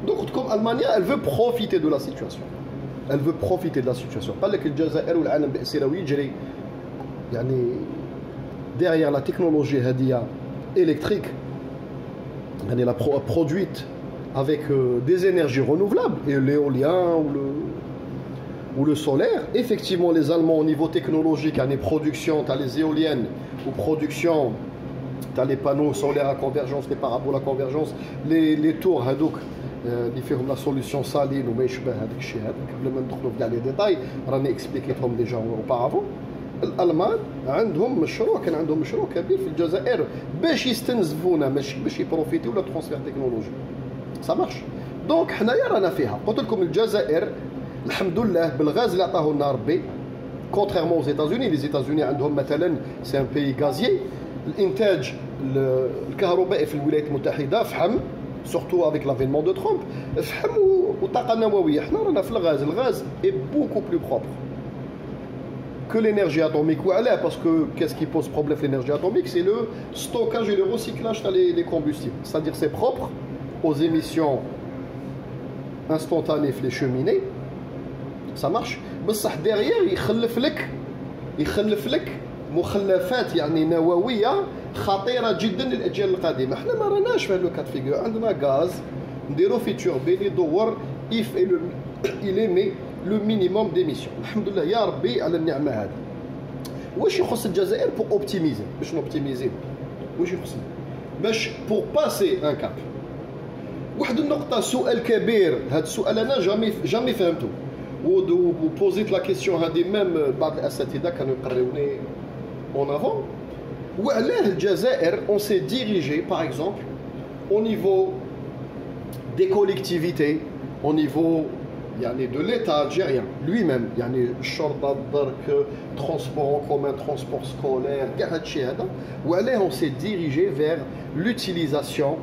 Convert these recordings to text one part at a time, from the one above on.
Donc, comme l'Allemagne, elle veut profiter de la situation. Elle veut profiter de la situation. Pas que le Jazair ou l'Alam derrière la technologie électrique, elle est produite avec des énergies renouvelables, et l'éolien ou le solaire. Effectivement, les Allemands, au niveau technologique, à les productions, tu as les éoliennes, ou production, tu as les panneaux solaires à convergence, les paraboles à convergence, les tours, اللي فيهم لا سوليسيون سالين وما يشبه هذاك الشيء هذاك قبل ما ندخلوا في كاع لي ديتاي راني اكسبليكيتهم ديجا اوبارافون. الالمان كان عندهم مشروع كبير في الجزائر باش يستنزفونا باش يبروفيتيو ولا ترونسفير تكنولوجي سا مارش. دونك حنايا رانا فيها. قلت لكم الجزائر الحمد لله بالغاز اللي عطاه لنا ربي كونتريرمون aux États-Unis. Les États-Unis عندهم مثلا سي ان بيي غازيي، الانتاج الكهربائي في الولايات المتحده فحم surtout avec l'avènement de Trump. Le gaz est beaucoup plus propre que l'énergie atomique. Parce que qu'est-ce qui pose problème l'énergie atomique? C'est le stockage et le recyclage des combustibles. C'est-à-dire c'est propre aux émissions instantanées les cheminées. Ça marche. Mais derrière, il خلف لك مخلفات يعني نوويه خطيره جدا للاجيال القادمه. احنا ما راناش في هذا الكات فيغور. عندنا غاز نديرو في توربين يدور il émet le minimum d'émissions. الحمد لله يا ربي على النعمه هذه. واش يخص الجزائر بور اوبتيميزي باش نوبتيميزي واش يخصنا باش بور باسي ان كاب. واحد النقطه سؤال كبير، هذا السؤال انا جامي فهمته وبوزيت لا كيسيون هذه ميم بعض الاساتذه كانوا يقريوني en avant. وعلاه الجزائر on s'est dirigé par exemple au niveau des collectivités, au niveau de l'État algérien lui-même, الشرطة الدرك transport en commun, transport scolaire كاع هادشي هذا. وعلاه on s'est dirigé vers l'utilisation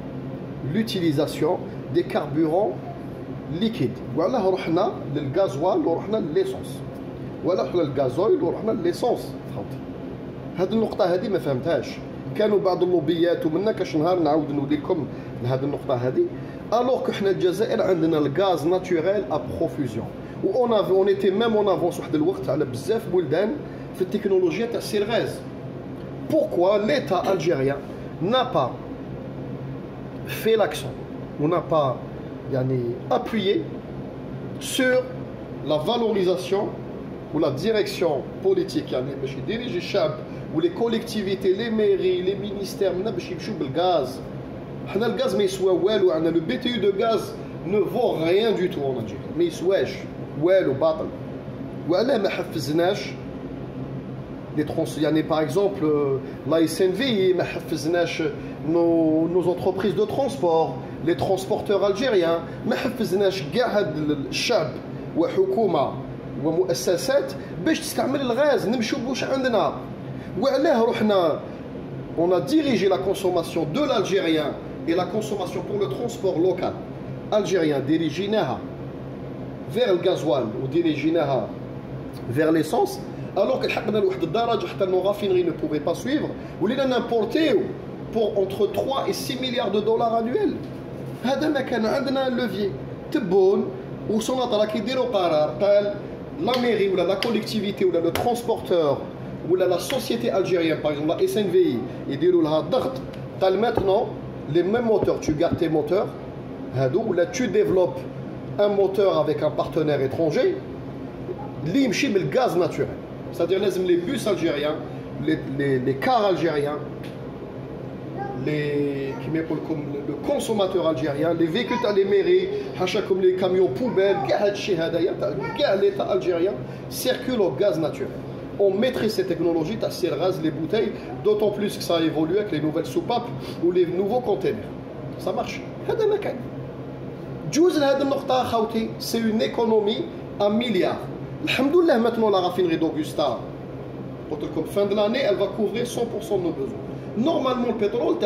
des carburants liquides. وعلاه رحنا للغازوال ورحنا لليسونس، ولا رحنا للغازويل ورحنا لليسونس. هذه النقطة هذه ما فهمتهاش. كانوا بعض اللوبيات ومنا كاش نهار نعاود نولي لكم لهذه النقطة هذه. الوغ كو حنا الجزائر عندنا الغاز ناتوريل ا بروفوزيون و اون ايتي ميم اون افونس واحد الوقت على بزاف بلدان في التكنولوجيا تاع السير غاز. بوركوا ليتا الجيريان n'a pas fait l'accent ou n'a pas appuyé sur la valorisation ou la direction politique باش يديريجي الشعب ou les collectivités, les mairies, les ministères باش يمشيو بالغاز. حنا الغاز ما يسوى والو. عندنا le BTU de gaz ne vaut rien du tout en Algérie. ما يسواش والو باطل. وعلاه ما حفزناش les par exemple la SNV ما حفزناش nos entreprises de transport, les transporteurs algériens ما حفزناش كاع هاد الشعب وحكومه ومؤسسات باش تستعمل الغاز. نمشيو بوش عندنا. وعلاه رحنا on a dirigé la consommation de l'algérien et la consommation pour le transport local algérien diriginaha vers le gasoil ou diriginaha vers l'essence, alors que حقنا لواحد الدرجه حتى nos raffineries ne pouvaient pas suivre. ولينا نimporter pour entre 3 et 6 milliards de dollars annuels. هذا ما كان عندنا levier تبون وصناط راه كيديروا قرار قال la mairie ou la collectivité ou le transporteur ou la société algérienne, par exemple la SNVI, ils disent là maintenant les mêmes moteurs, tu gardes tes moteurs, ou là tu développes un moteur avec un partenaire étranger, l'imchi le gaz naturel. C'est-à-dire les bus algériens, les cars algériens, le consommateur algérien, les véhicules à les mairies, comme les camions poubelles, l'État algérien circule au gaz naturel. On maîtrise ces technologies, t'as gaz, les bouteilles, d'autant plus que ça a évolué avec les nouvelles soupapes ou les nouveaux containers. Ça marche. C'est une économie à milliards. Alhamdoulilah, maintenant la raffinerie d'Augusta, comme fin de l'année, elle va couvrir 100% de nos besoins. Normalement, le pétrole,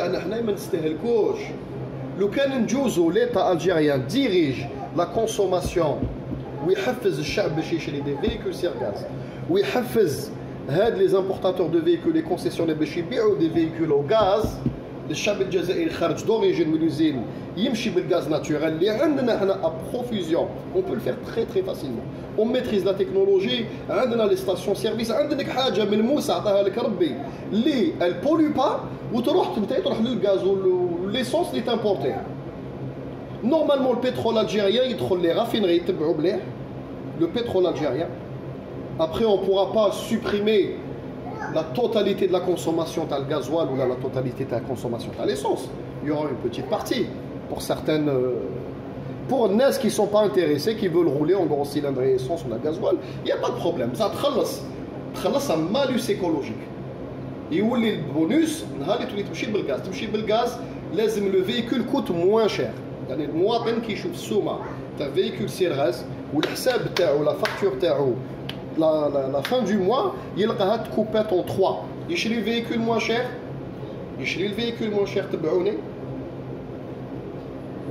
l'État algérien dirige la consommation. ويحفز الشعب باش يشري des véhicules sur gaz. ويحفز هاد les importateurs de véhicules, les concessionnaires باش يبيعوا des véhicules au gaz. للشعب الجزائري خارج دوريجين من لوزين يمشي بالغاز ناتوريل اللي عندنا حنا ا بروفيزيون اون بو الفير تري تري فاسيلمون اون ميتريز لا تكنولوجي عندنا لي ستاسيون سيرفيس عندك حاجه ملموسه عطاها لك ربي اللي البولي با وتروح انت تروح للغاز وليسونس اللي تامبورتيها نورمالمون البترول الجيريان يدخل لي رافينري يتبعوا مليح لو بترول الجيريان après on pourra pas supprimer la totalité de la consommation de gasoil ou la totalité de la consommation de l'essence. Il y aura une petite partie pour certaines. Pour les qui ne sont pas intéressés, qui veulent rouler en gros cylindre et essence ou la gasoil, il n'y a pas de problème. Ça تخلص un malus écologique. يولي البونus نهار اللي تمشي بالغاز تمشي بالغاز لازم le véhicule coûte moins cher. يعني المواطن كي يشوف السومه تاع فيكول سير غاز والحساب تاعو لا فاكتور تاعو la fin du mois, il a coupé en 3. Il achète le véhicule moins cher. Il achète le véhicule moins cher,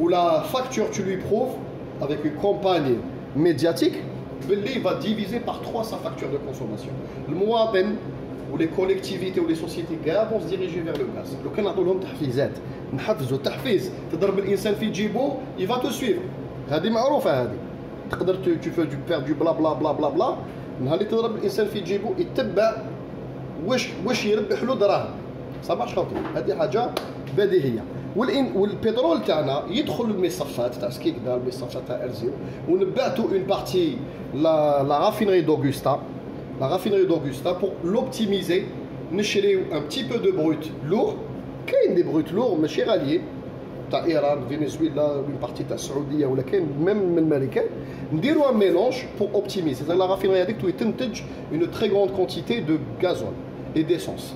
ou la facture, tu lui prouves, avec une campagne médiatique, il va diviser par 3 sa facture de consommation. Le mois à peine, ou les collectivités ou les sociétés vont se diriger vers le gaz. Le Canada, il va te suivre. Tu fais faire du bla bla bla bla bla. نهار اللي تضرب الانسان في جيبه يتبع واش يربح له دراهم صباح خاطر هذه حاجه بديهيه والبترول تاعنا يدخل المصفات تاع سكيكدا المصفات تاع ارزيو ونبعتوا اون بارتي لا رافينري دوغوستا بور لوبتيميزي نشريو ان بتي بو دو بروت لور كاين دي بروت لور ماشي غاليين تاع ايران فنزويلا اون بارتي تاع السعوديه ولا كاين ميم من الامريكان نديروا ان ميلونج بور اوبتيميزي لا رافينري هذيك تنتج اون تري غروند كونتيتي دو غازول اي ديسونس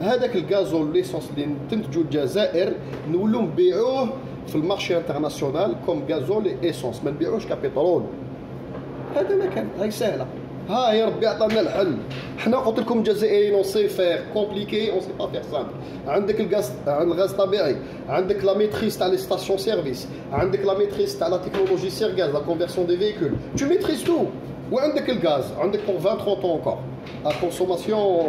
هذاك الغازول ليسونس اللي تنتجوا الجزائر نولوا نبيعوه في المارشي انترناسيونال كوم غازول اي ايسونس ما نبيعوش كبترول هذا ما كان هاي سهله ها يا ربي عطانا الحل حنا قلت لكم الجزائريين اون سي فير كومبليكي اون سي با فير سامبل عندك الغاز طبيعي عندك لا ميتريز تاع لي ستاسيون سيرفيس عندك لا ميتريز تاع لا تكنولوجي سير غاز لا كونفيرسيون دي فيكول تو ميتريز تو وعندك الغاز عندك pour 20 30 ans encore à consommation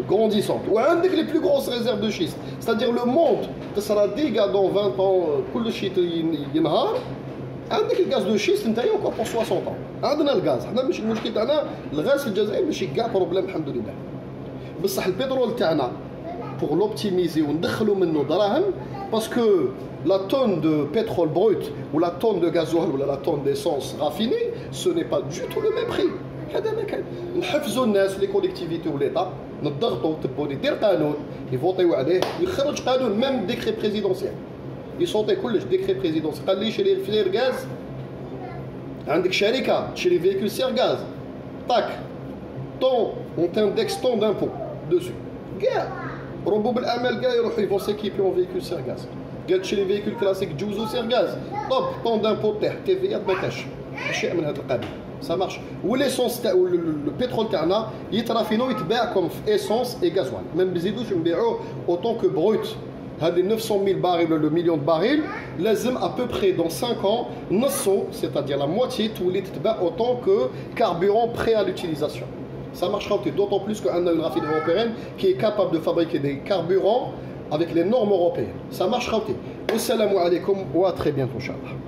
grandissante وعندك les plus grosses réserves de schiste c'est-à-dire le monde تصرى ديغا dans 20 ans كل شيء ينهار عندك الغاز دو شيست انت encore pour 60 ans عندنا الغاز حنا مش المشكل تاعنا الغاز في الجزائر ماشي كاع بروبليم الحمد لله بصح البترول تاعنا pour l'optimiser وندخلوا منه دراهم باسكو la tonne de pétrole brut ou la tonne de gasoil ou la tonne d'essence raffinée ce n'est pas du tout le même prix هذا ما كان نحفزوا الناس لي كوليكتيفيتي وليطا نضغطوا تبوني دير قانون يفوطيو عليه يخرج قانون ميم ديكري بريزيدونسيال يصوتي كلش ديكري بريزيدونسيال قال لي شري الفلير غاز عندك شركه تشري فيكول سير غاز طاك طون اون تاندكس طون دامبو دوسو كاع ربوب الاعمال كاع يروحوا يفون سيكيبي اون فيكول سير غاز قال تشري فيكول كلاسيك جوزو سير غاز طوب طون دامبو تاع تي في ما كاش اشياء من هذا القبيل ça marche والاسونس تاع البترول تاعنا يترافينو يتباع كوم في اسونس اي غازوال ما نزيدوش نبيعوه اوتون كو بروت هذه 900,000 barils le million de barils لازم à peu près dans 5 ans نصو c'est-à-dire la moitié تولي تتباع autant que carburant prêt à l'utilisation ça marchera d'autant plus qu'on a une raffinerie européenne qui est capable de fabriquer des carburants avec les normes européennes ça marchera. Wassalamu alaikum wa à très bientôt inchallah.